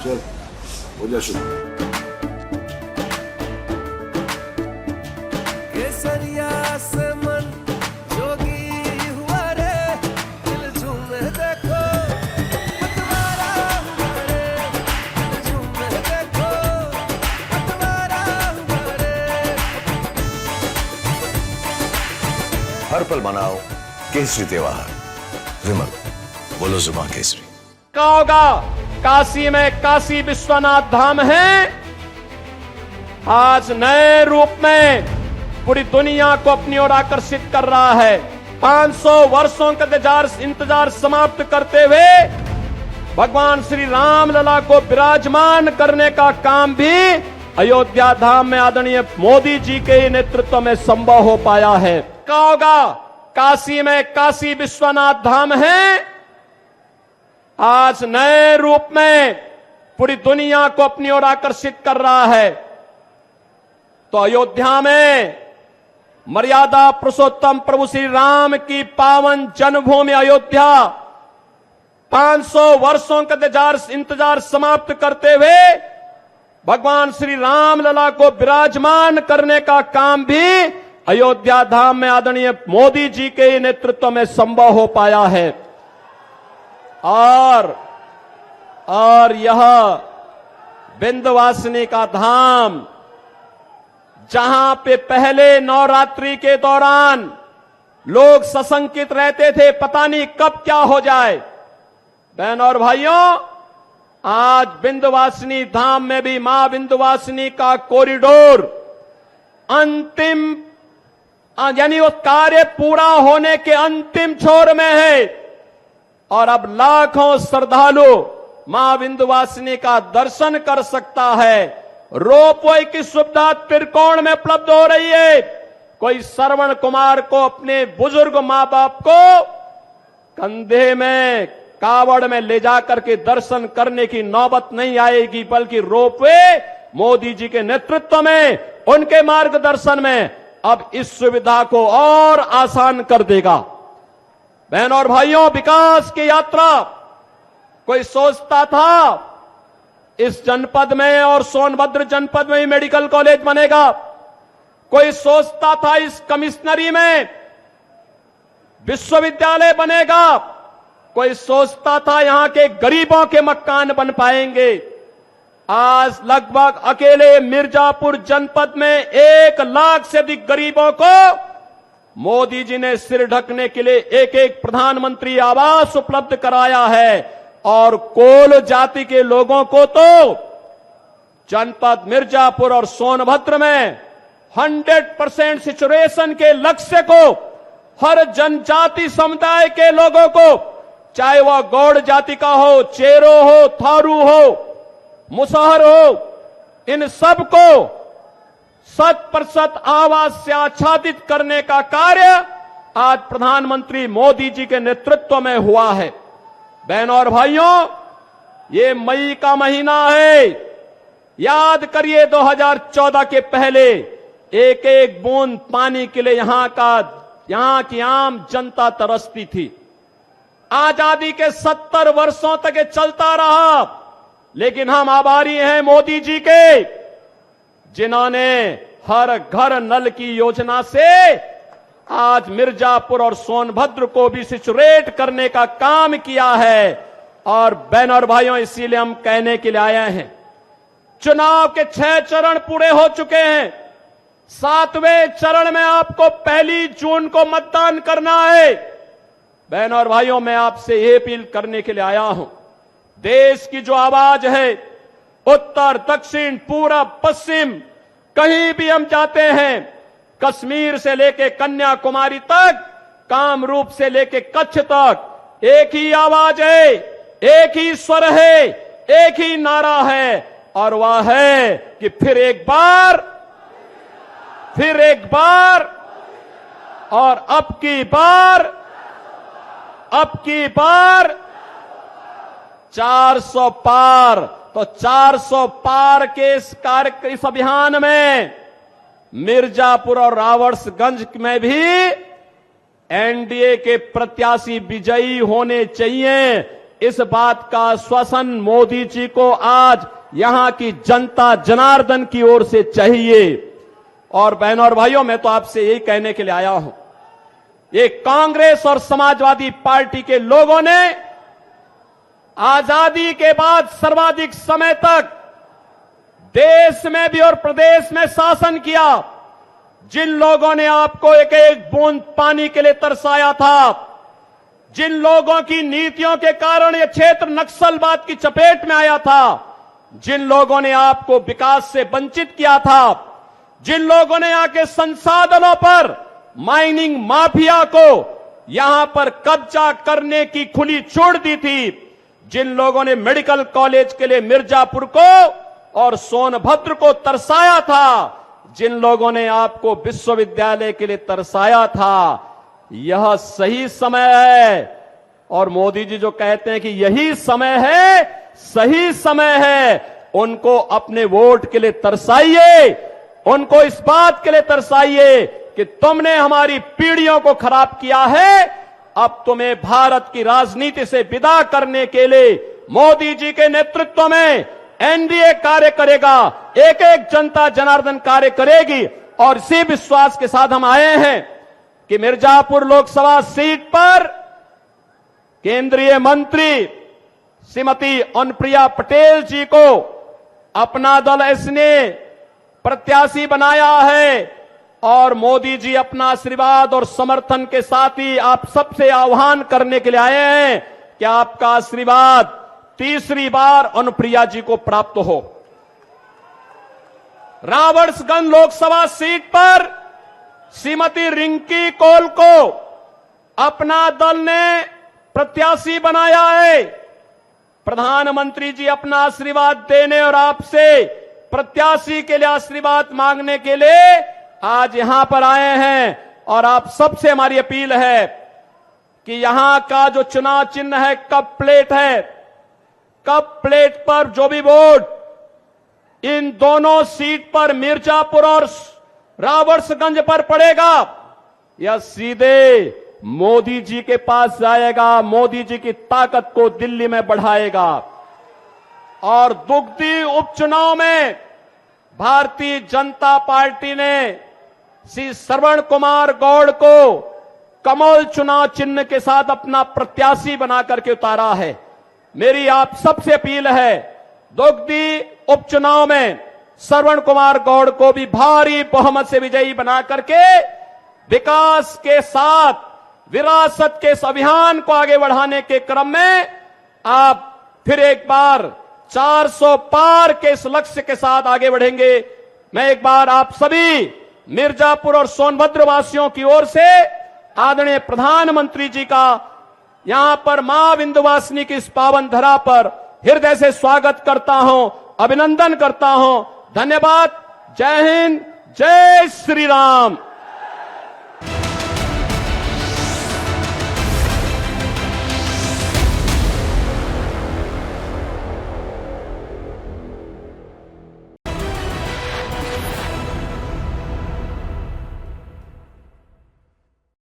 चल हो जा शुरू। केसरिया से मन जोगी हुआ रे, दिल झूमे देखो पतवारा हुआ रे, दिल झूमे देखो पतवारा हुआ रे। हर पल मनाओ केसरी त्योहार। विमल बोलो जुबान केसरी। का होगा काशी में काशी विश्वनाथ धाम है, आज नए रूप में पूरी दुनिया को अपनी ओर आकर्षित कर रहा है। 500 वर्षों का इंतजार समाप्त करते हुए भगवान श्री राम लला को विराजमान करने का काम भी अयोध्या धाम में आदरणीय मोदी जी के नेतृत्व में संभव हो पाया है। का होगा काशी में काशी विश्वनाथ धाम है, आज नए रूप में पूरी दुनिया को अपनी ओर आकर्षित कर रहा है। तो अयोध्या में मर्यादा पुरुषोत्तम प्रभु श्री राम की पावन जन्मभूमि अयोध्या 500 वर्षों का इंतजार समाप्त करते हुए भगवान श्री राम लला को विराजमान करने का काम भी अयोध्या धाम में आदरणीय मोदी जी के नेतृत्व में संभव हो पाया है। और यह विंध्यवासिनी का धाम, जहां पे पहले नवरात्रि के दौरान लोग सशंकित रहते थे, पता नहीं कब क्या हो जाए। बहनों और भाइयों, आज विंध्यवासिनी धाम में भी मां विंध्यवासिनी का कॉरिडोर अंतिम यानी वो कार्य पूरा होने के अंतिम छोर में है और अब लाखों श्रद्धालु मां विंध्यवासिनी का दर्शन कर सकता है। रोपवे की सुविधा त्रिकोण में उपलब्ध हो रही है। कोई श्रवण कुमार को अपने बुजुर्ग मां बाप को कंधे में कावड़ में ले जाकर के दर्शन करने की नौबत नहीं आएगी, बल्कि रोपवे मोदी जी के नेतृत्व में, उनके मार्गदर्शन में अब इस सुविधा को और आसान कर देगा। बहनों और भाइयों, विकास की यात्रा कोई सोचता था इस जनपद में और सोनभद्र जनपद में ही मेडिकल कॉलेज बनेगा, कोई सोचता था इस कमिश्नरी में विश्वविद्यालय बनेगा, कोई सोचता था यहां के गरीबों के मकान बन पाएंगे। आज लगभग अकेले मिर्जापुर जनपद में 1 लाख से अधिक गरीबों को मोदी जी ने सिर ढकने के लिए एक प्रधानमंत्री आवास उपलब्ध कराया है। और कोल जाति के लोगों को तो जनपद मिर्जापुर और सोनभद्र में 100% सिचुएशन के लक्ष्य को हर जनजाति समुदाय के लोगों को, चाहे वह गौड़ जाति का हो, चेरो हो, थारू हो, मुसहर हो, इन सबको 100% आवास से आच्छादित करने का कार्य आज प्रधानमंत्री मोदी जी के नेतृत्व में हुआ है। बहनों और भाइयों, ये मई का महीना है। याद करिए 2014 के पहले एक एक बूंद पानी के लिए यहां की आम जनता तरसती थी। आजादी के 70 वर्षों तक ये चलता रहा, लेकिन हम आभारी हैं मोदी जी के, जिन्होंने हर घर नल की योजना से आज मिर्जापुर और सोनभद्र को भी सिचुएट करने का काम किया है। और बहनों और भाइयों, इसीलिए हम कहने के लिए आए हैं, चुनाव के 6 चरण पूरे हो चुके हैं। 7वें चरण में आपको 1 जून को मतदान करना है। बहनों और भाइयों, मैं आपसे ये अपील करने के लिए आया हूं, देश की जो आवाज है, उत्तर, दक्षिण, पूरब, पश्चिम, कहीं भी हम जाते हैं, कश्मीर से लेके कन्याकुमारी तक, कामरूप से लेके कच्छ तक, एक ही आवाज है, एक ही स्वर है, एक ही नारा है, और वह है कि फिर एक बार और अब की बार 400 पार। तो 400 पार के इस अभियान में मिर्जापुर और रावर्सगंज में भी एनडीए के प्रत्याशी विजयी होने चाहिए। इस बात का आश्वासन मोदी जी को आज यहां की जनता जनार्दन की ओर से चाहिए। और बहनों और भाइयों, मैं तो आपसे यही कहने के लिए आया हूं, ये कांग्रेस और समाजवादी पार्टी के लोगों ने आजादी के बाद सर्वाधिक समय तक देश में भी और प्रदेश में शासन किया। जिन लोगों ने आपको एक एक बूंद पानी के लिए तरसाया था, जिन लोगों की नीतियों के कारण यह क्षेत्र नक्सलवाद की चपेट में आया था, जिन लोगों ने आपको विकास से वंचित किया था, जिन लोगों ने यहां के संसाधनों पर माइनिंग माफिया को यहां पर कब्जा करने की खुली छूट दी थी, जिन लोगों ने मेडिकल कॉलेज के लिए मिर्जापुर को और सोनभद्र को तरसाया था, जिन लोगों ने आपको विश्वविद्यालय के लिए तरसाया था, यह सही समय है। और मोदी जी जो कहते हैं कि यही समय है, सही समय है, उनको अपने वोट के लिए तरसाइए, उनको इस बात के लिए तरसाइए कि तुमने हमारी पीढ़ियों को खराब किया है, अब तुम्हें भारत की राजनीति से विदा करने के लिए मोदी जी के नेतृत्व में एनडीए कार्य करेगा, एक एक जनता जनार्दन कार्य करेगी। और इसी विश्वास के साथ हम आए हैं कि मिर्जापुर लोकसभा सीट पर केंद्रीय मंत्री श्रीमती अनुप्रिया पटेल जी को अपना दल इसने प्रत्याशी बनाया है। और मोदी जी अपना आशीर्वाद और समर्थन के साथ ही आप सबसे आह्वान करने के लिए आए हैं कि आपका आशीर्वाद तीसरी बार अनुप्रिया जी को प्राप्त हो। रावणसगंज लोकसभा सीट पर श्रीमती रिंकी कौल को अपना दल ने प्रत्याशी बनाया है। प्रधानमंत्री जी अपना आशीर्वाद देने और आपसे प्रत्याशी के लिए आशीर्वाद मांगने के लिए आज यहां पर आए हैं। और आप सबसे हमारी अपील है कि यहां का जो चुनाव चिन्ह है कप प्लेट है, कप प्लेट पर जो भी वोट इन दोनों सीट पर मिर्जापुर और रावणसगंज पर पड़ेगा, यह सीधे मोदी जी के पास जाएगा, मोदी जी की ताकत को दिल्ली में बढ़ाएगा। और दुगदी उपचुनाव में भारतीय जनता पार्टी ने श्री श्रवण कुमार गौड़ को कमल चुनाव चिन्ह के साथ अपना प्रत्याशी बना करके उतारा है। मेरी आप सबसे अपील है, दुगदी उपचुनाव में श्रवण कुमार गौड़ को भी भारी बहुमत से विजयी बना करके विकास के साथ विरासत के इस अभियान को आगे बढ़ाने के क्रम में आप फिर एक बार 400 पार के इस लक्ष्य के साथ आगे बढ़ेंगे। मैं एक बार आप सभी मिर्जापुर और सोनभद्र वासियों की ओर से आदरणीय प्रधानमंत्री जी का यहां पर मां विंध्यवासिनी की इस पावन धरा पर हृदय से स्वागत करता हूं, अभिनंदन करता हूं। धन्यवाद। जय हिंद, जय श्री राम।